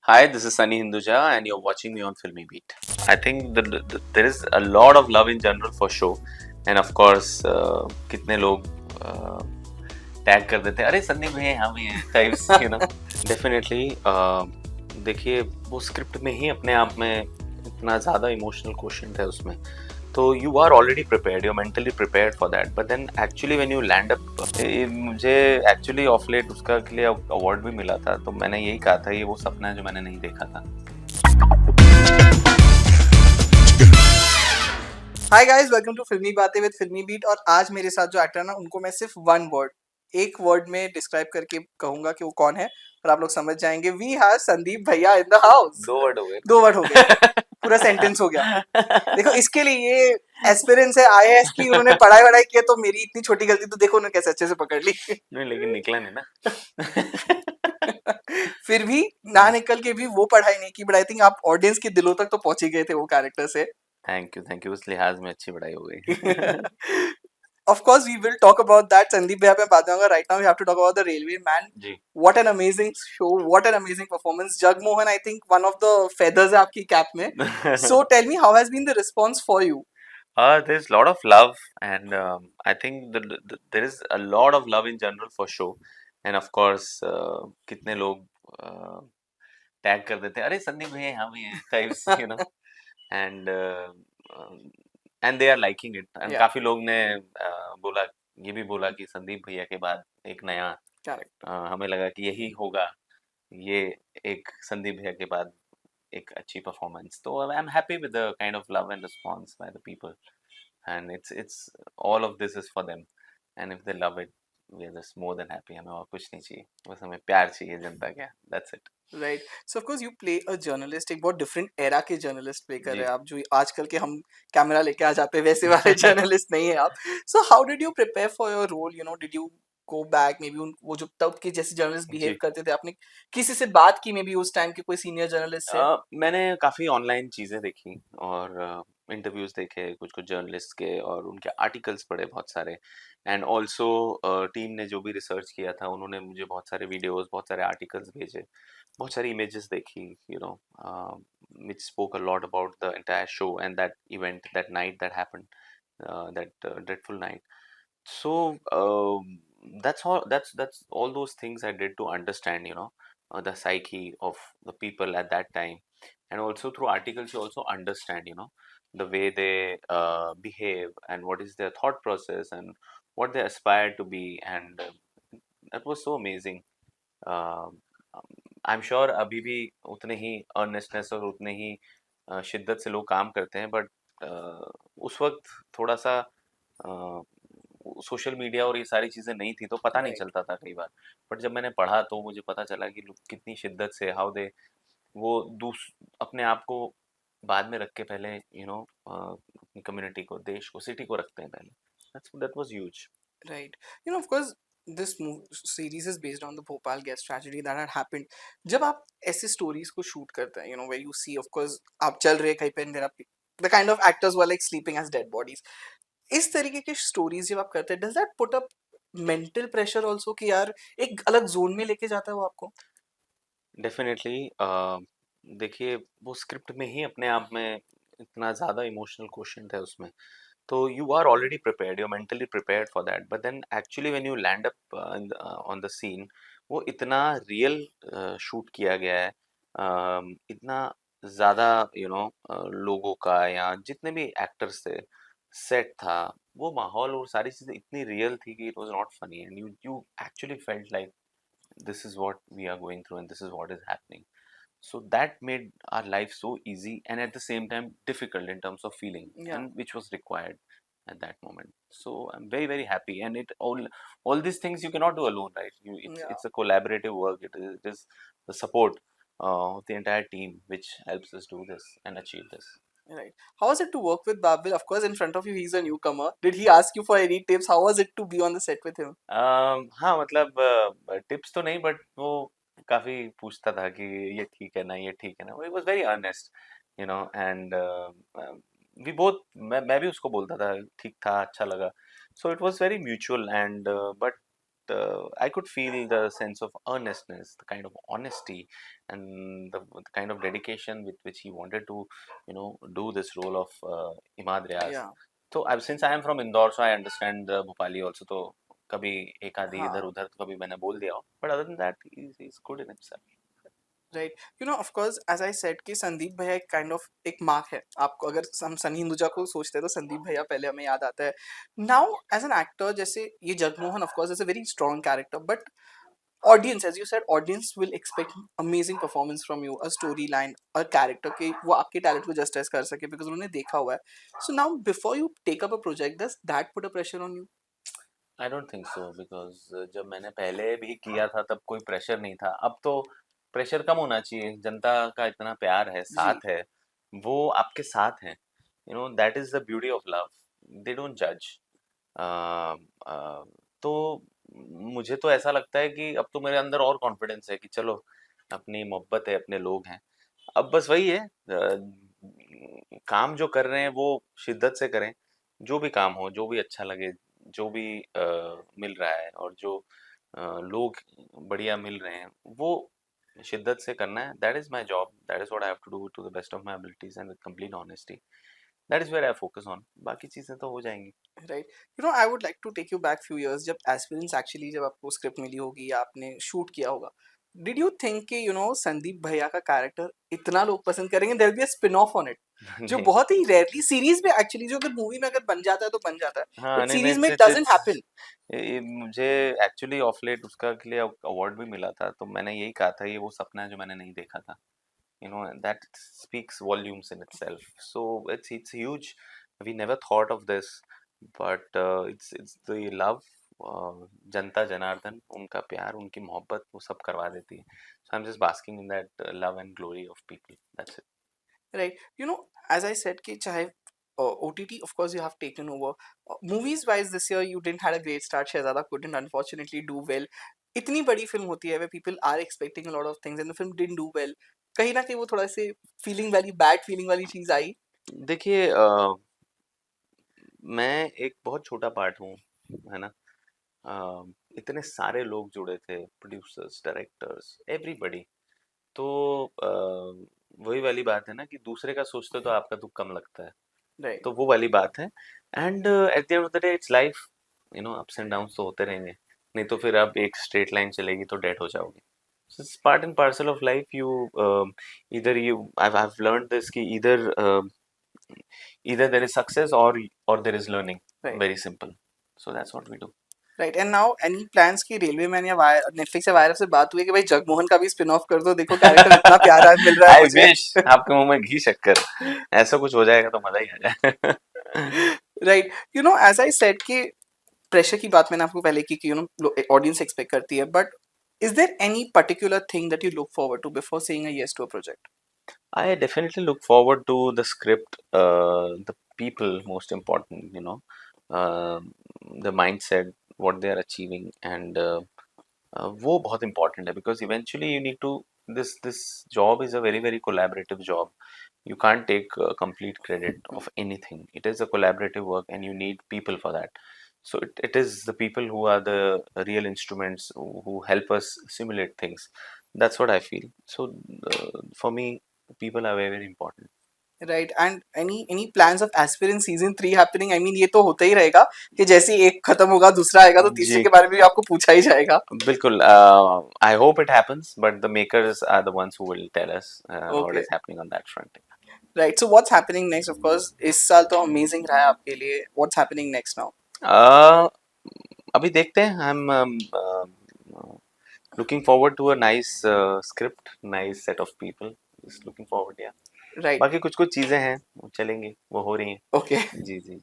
Hi, this is Sunny Hinduja, and you're watching me on FilmiBeat. I think there is a lot of love in general for show, and of course, कितने लोग tag कर देते हैं, अरे संदीप भैया यहाँ भी हैं टाइप्स, डेफिनेटली देखिए वो स्क्रिप्ट में ही अपने आप में इतना ज़्यादा इमोशनल क्वेश्चन है उसमें, तो you are already prepared, you are mentally prepared for that, but then actually when you land up, मुझे एक्चुअली ऑफ लेट उसका के लिए अवार्ड भी मिला था, तो मैंने यही कहा था ये वो सपना है जो मैंने नहीं देखा था. हाय गाइस, वेलकम टू फिल्मी बातें विद फिल्मी बीट। और आज मेरे साथ जो एक्टर है ना, उनको मैं सिर्फ एक वर्ड में डिस्क्राइब करके कहूंगा कि वो कौन है, और आप लोग समझ जाएंगे. वी हैव संदीप भैया इन द हाउस. 2 वर्ड हो गए. 2 वर्ड हो गए, पूरा सेंटेंस हो गया. देखो, इसके लिए ये एस्पिरेंट्स है आईएएस की, उन्होंने पढ़ाई किया, तो मेरी इतनी छोटी गलती तो देखो उन्होंने कैसे अच्छे से पकड़ ली. नहीं, लेकिन निकला नहीं ना. फिर भी ना निकल के भी वो पढ़ाई नहीं की, बट आई थिंक आप ऑडियंस के दिलों तक तो पहुंच ही गए थे वो कैरेक्टर से. थैंक यू, उस लिहाज में अच्छी पढ़ाई हो गई. Of course, we will talk about that. Sandeep bhaiya पे बात होगा. Right now, we have to talk about the Railway Man. Ji. What an amazing show! What an amazing performance. Jagmohan, I think one of the feathers है आपकी cap में. So tell me, how has been the response for you? There's a lot of love, and I think there is a lot of love in general for show, and of course, कितने लोग tag कर देते हैं, अरे संदीप भैया यहाँ भी हैं types, and and they are liking it, and Yeah. काफी लोग ने बोला, ये भी बोला कि संदीप भैया के बाद एक नया Correct. हमें लगा कि यही होगा, ये एक संदीप भैया के बाद एक अच्छी परफॉर्मेंस. तो I am happy with the kind of love and response by the people, and it's all of this is for them, and if they love it, we are just more than happy. हमें और कुछ नहीं चाहिए, बस हमें प्यार चाहिए जनता का. That's it. Right. So of course you play a journalist. एक बहुत different era के journalist play कर रहे हैं आप, जो आजकल के हम कैमरा लेके आ जाते हैं वैसे वाले journalist नहीं है आप. So how did you prepare for your role? Did you go back, maybe वो जो तब के जैसे जर्नलिस्ट बिहेव करते थे, आपने किसी से बात की, मे बी उस टाइम के कोई सीनियर जर्नलिस्ट से? मैंने काफ़ी ऑनलाइन चीज़ें देखी और इंटरव्यूज़ देखे कुछ कुछ जर्नलिस्ट के, और उनके आर्टिकल्स पढ़े बहुत सारे, एंड ऑल्सो टीम ने जो भी रिसर्च किया था उन्होंने मुझे बहुत सारे वीडियोस, बहुत सारे आर्टिकल्स भेजे, बहुत सारी इमेजेस देखी, which spoke a lot about the entire show and that event, that night that happened, that dreadful night. So that's all those things I did to understand, the psyche of the people at that time, and also through articles you also understand, the way they behave and what is their thought process and what they aspire to be, and that was so amazing. uh, I'm sure अभी भी उतने ही earnestness और उतने ही शिद्दत से लोग काम करते हैं, बट उस वक्त थोड़ा सा सोशल मीडिया और ये सारी चीज़ें नहीं थी, तो पता नहीं Right. चलता था कई बार. बट जब मैंने पढ़ा तो मुझे पता चला कि लोग कितनी शिद्दत से, हाउ दे, वो अपने आप को बाद में रख के पहले अपनी कम्युनिटी को, देश को, सिटी को रखते हैं पहले. that was huge. Right. Of course, this series is based on the Bhopal gas tragedy that had happened. जब आप ऐसे stories को shoot करते हैं, where you see, of course, आप चल रहे कहीं पे, and there are the kind of actors who are like sleeping as dead bodies. इस तरीके के stories जब आप करते हैं, does that put up mental pressure also कि यार एक अलग zone में लेके जाता है वो आपको? डेफिनेटली. देखिए वो स्क्रिप्ट में ही अपने आप में इतना ज़्यादा इमोशनल क्वेश्चन है उसमें, तो you are already prepared, you are mentally prepared for that, but then actually when you land up on the scene, वो इतना रियल शूट किया गया है, इतना ज़्यादा लोगों का या जितने भी एक्टर्स थे, सेट था, वो माहौल और सारी चीज़ें इतनी रियल थी कि it was not funny, and you actually felt like this is what we are going through and this is what is happening. So that made our life so easy and at the same time difficult in terms of feeling, Yeah. and which was required at that moment. So I'm very very happy, and it all these things you cannot do alone, right? Yeah. It's a collaborative work. It is the support of the entire team which helps us do this and achieve this. Right. How was it to work with Babil? Of course, in front of you, he's a newcomer. Did he ask you for any tips? How was it to be on the set with him? हाँ, मतलब tips तो नहीं, but वो काफी पूछता था कि ये ठीक है ना, ये ठीक है ना. वो was very earnest, and we both, मैं भी उसको बोलता था ठीक था, अच्छा लगा. So it was very mutual, and but I could feel the sense of earnestness, the kind of honesty, and the kind of dedication with which he wanted to, do this role of Imad Riaz. Yeah. तो अब since I am from Indore, so I understand the Bhopali also. तो कभी एक आधी इधर हाँ. उधर तो कभी मैंने बोल दिया हो. But other than that, he's good in himself. Right, you know of course as I said कि संदीप भैया एक काइंड ऑफ एक मार्क है आपको, अगर हम सनी हिंदुजा को सोचते हैं तो संदीप भैया पहले हमें याद आता है. नाउ एज एन एक्टर, जैसे ये Jagmohan of course is a very strong character, but audience, as you said, audience will expect amazing performance from you, a story line, a character के वो आपके टैलेंट को जस्टिस कर सके बिकॉज उन्होंने देखा हुआ है. So now before you take up a project, does that put a pressure on you? I don't think so because जब मैंने पहले भी किया था तब कोई प्रेशर नहीं था. अब तो प्रेशर कम होना चाहिए. जनता का इतना प्यार है, जी. साथ है, वो आपके साथ हैं. That is the beauty of love. They don't जज. तो मुझे तो ऐसा लगता है कि अब तो मेरे अंदर और कॉन्फिडेंस है कि चलो, अपनी मोहब्बत है, अपने लोग हैं. अब बस वही है, काम जो कर रहे हैं वो शिद्दत से करें. जो भी काम हो, जो भी अच्छा लगे, जो भी मिल रहा है, और जो लोग बढ़िया मिल रहे हैं, वो शिद्दत से करना है. That is my job. That is what I have to do to the best of my abilities and with complete honesty. That is where I focus on. बाकी चीजें तो हो जाएंगी. Right, you know I would like to take you back few years, जब aspirants actually, जब आपको script मिली होगी या आपने शूट किया होगा, डिड यू थिंक कि संदीप भैया का कैरेक्टर इतना लोग पसंद करेंगे, there will be a spin off on it, जो नहीं. बहुत ही रेयरली सीरीज में एक्चुअली, जो अगर मूवी में अगर बन जाता है तो बन जाता है, हाँ, बट नहीं, नहीं, सीरीज में इट डजंट हैपन. मुझे एक्चुअली ऑफ लेट उसका के लिए अवार्ड भी मिला था, तो मैंने यही कहा था, ये वो सपना है जो मैंने नहीं देखा था. That speaks volumes in itself. So it's huge. We never thought of this, but it's the love. जनता जनार्दन, उनका प्यार, उनकी मोहब्बत, वो सब करवा देती है. So I'm just basking in that love and glory of people. That's it. Right, as I said कि चाहे OTT, of course, you have taken over. Movies wise, this year you didn't had a great start. Shehzada couldn't unfortunately do well. इतनी बड़ी film होती है where people are expecting a lot of things and the film didn't do well. कहीं ना कहीं वो थोड़ा से फीलिंग वाली, बैड फीलिंग वाली चीज आई. देखिए, मैं एक बहुत छोटा पार्ट हूँ, है ना. इतने सारे लोग जुड़े थे, प्रोड्यूसर्स, डायरेक्टर्स, एवरीबडी. तो वही वाली बात है ना कि दूसरे का सोचते तो आपका दुख कम लगता है. राइट. तो वो वाली बात है. And at the end of the day it's life. Ups and downs तो होते रहेंगे. नहीं तो फिर आप एक स्ट्रेट लाइन चलेगी तो डेड हो जाओगे. It's part and parcel of life. इधर यू I've learned this कि either there is success or there is learning. Right. Very simple. So that's what we do. Right, and now any plans की railway man या Netflix या virus से बात हुई है कि भाई जगमोहन का भी स्पिन ऑफ कर दो, देखो कैरेक्टर इतना प्यारा मिल रहा है I मुझे. wish आपके मुंह में घी शक्कर. ऐसा कुछ हो जाएगा तो मजा ही आ जाए. राइट, एज आई सेड कि प्रेशर की बात मैंने आपको पहले की कि ऑडियंस एक्सपेक्ट करती है, but is there any particular thing that you look forward to before saying a yes to a project? I definitely look forward to the script, the people, most important, uh, the mindset, what they are achieving, and वो बहुत important है, because eventually you need to, this job is a very very collaborative job. You can't take complete credit of anything. It is a collaborative work and you need people for that. So it is the people who are the real instruments who help us simulate things. That's what I feel. So for me, people are very very important. Right, and any plans of aspirant season 3 happening? I mean ये तो होता ही रहेगा कि जैसे ही एक खत्म होगा दूसरा आएगा तो तीसरे जी, के बारे में भी आपको पूछा ही जाएगा. बिल्कुल. I hope it happens, but the makers are the ones who will tell us what okay. is happening on that front. Right, so what's happening next? Of course इस साल तो अमेजिंग रहा है आपके लिए. What's happening next now? uh, अभी देखते हैं. looking forward to a nice script, nice set of people. Just looking forward, yeah. Right. बाकी कुछ कुछ चीजें हैं, वो चलेंगी, वो हो रही हैं. ओके. जी जी.